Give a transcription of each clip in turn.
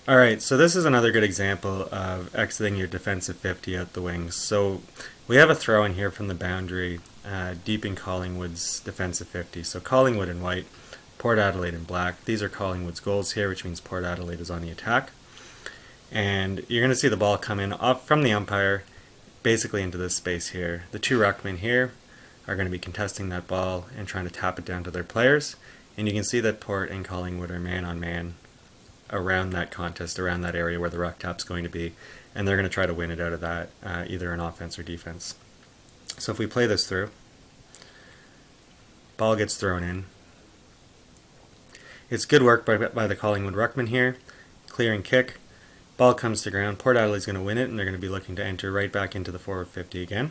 Alright, so this is another good example of exiting your defensive 50 out the wings. So we have a throw in here from the boundary, deep in Collingwood's defensive 50. So Collingwood in white, Port Adelaide in black. These are Collingwood's goals here, which means Port Adelaide is on the attack. And you're going to see the ball come in off from the umpire, basically into this space here. The two ruckmen here are going to be contesting that ball and trying to tap it down to their players. And you can see that Port and Collingwood are man on man around that contest, around that area where the ruck tap's going to be, and they're going to try to win it out of that, either in offense or defense. So if we play this through, ball gets thrown in. It's good work by the Collingwood ruckman here, clearing kick, ball comes to ground, Port Adelaide's going to win it, and they're going to be looking to enter right back into the forward 50 again.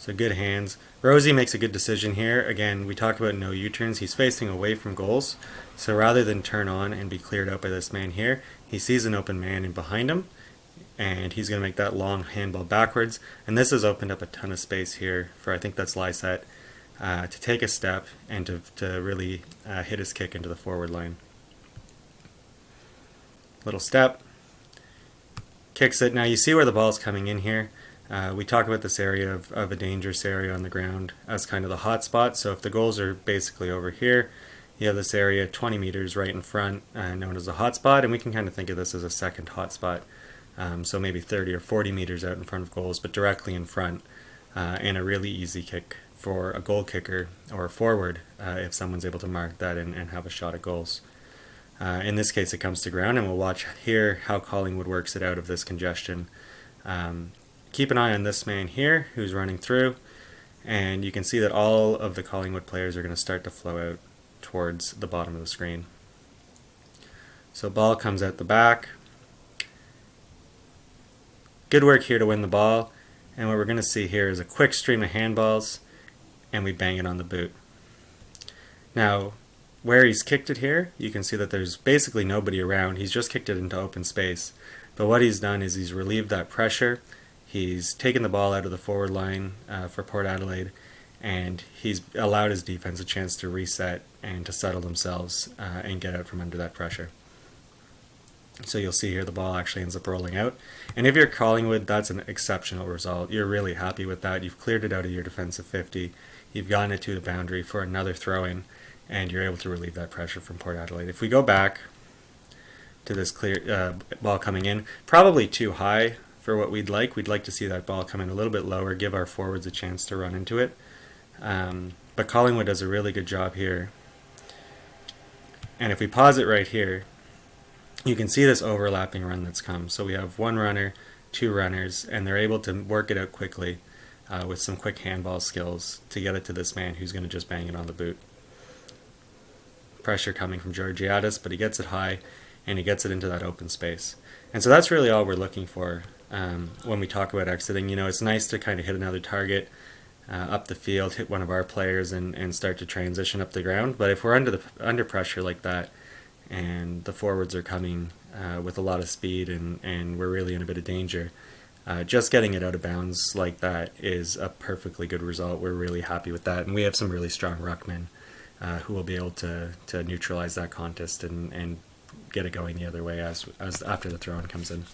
So good hands. Rosie makes a good decision here. Again, we talk about no U-turns. He's facing away from goals. So rather than turn on and be cleared out by this man here, he sees an open man in behind him, and he's going to make that long handball backwards. And this has opened up a ton of space here for, I think that's Lysette, to take a step and to really hit his kick into the forward line. Little step. Kicks it. Now you see where the ball's coming in here. We talk about this area of a dangerous area on the ground as kind of the hot spot. So if the goals are basically over here, you have this area 20 meters right in front, known as a hot spot, and we can kind of think of this as a second hot spot. So maybe 30 or 40 meters out in front of goals, but directly in front, and a really easy kick for a goal kicker or a forward if someone's able to mark that and have a shot at goals. In this case, it comes to ground, and we'll watch here how Collingwood works it out of this congestion. Keep an eye on this man here who's running through, and you can see that all of the Collingwood players are going to start to flow out towards the bottom of the screen. So ball comes out the back. Good work here to win the ball, and what we're going to see here is a quick stream of handballs, and we bang it on the boot. Now, where he's kicked it here, you can see that there's basically nobody around. He's just kicked it into open space. But what he's done is he's relieved that pressure. He's taken the ball out of the forward line for Port Adelaide, and he's allowed his defense a chance to reset and to settle themselves and get out from under that pressure. So you'll see here the ball actually ends up rolling out. And if you're Collingwood, that's an exceptional result. You're really happy with that. You've cleared it out of your defensive 50. You've gotten it to the boundary for another throw-in, and you're able to relieve that pressure from Port Adelaide. If we go back to this clear ball coming in, probably too high for what we'd like to see that ball come in a little bit lower, give our forwards a chance to run into it. But Collingwood does a really good job here. And if we pause it right here, you can see this overlapping run that's come. So we have one runner, two runners, and they're able to work it out quickly with some quick handball skills to get it to this man who's going to just bang it on the boot. Pressure coming from Georgiadis, but he gets it high and he gets it into that open space. And so that's really all we're looking for when we talk about exiting. You know, it's nice to kind of hit another target up the field, hit one of our players, and start to transition up the ground. But if we're under pressure like that, and the forwards are coming with a lot of speed, and we're really in a bit of danger, just getting it out of bounds like that is a perfectly good result. We're really happy with that, and we have some really strong ruckmen who will be able to neutralize that contest and get it going the other way as after the throw-in comes in.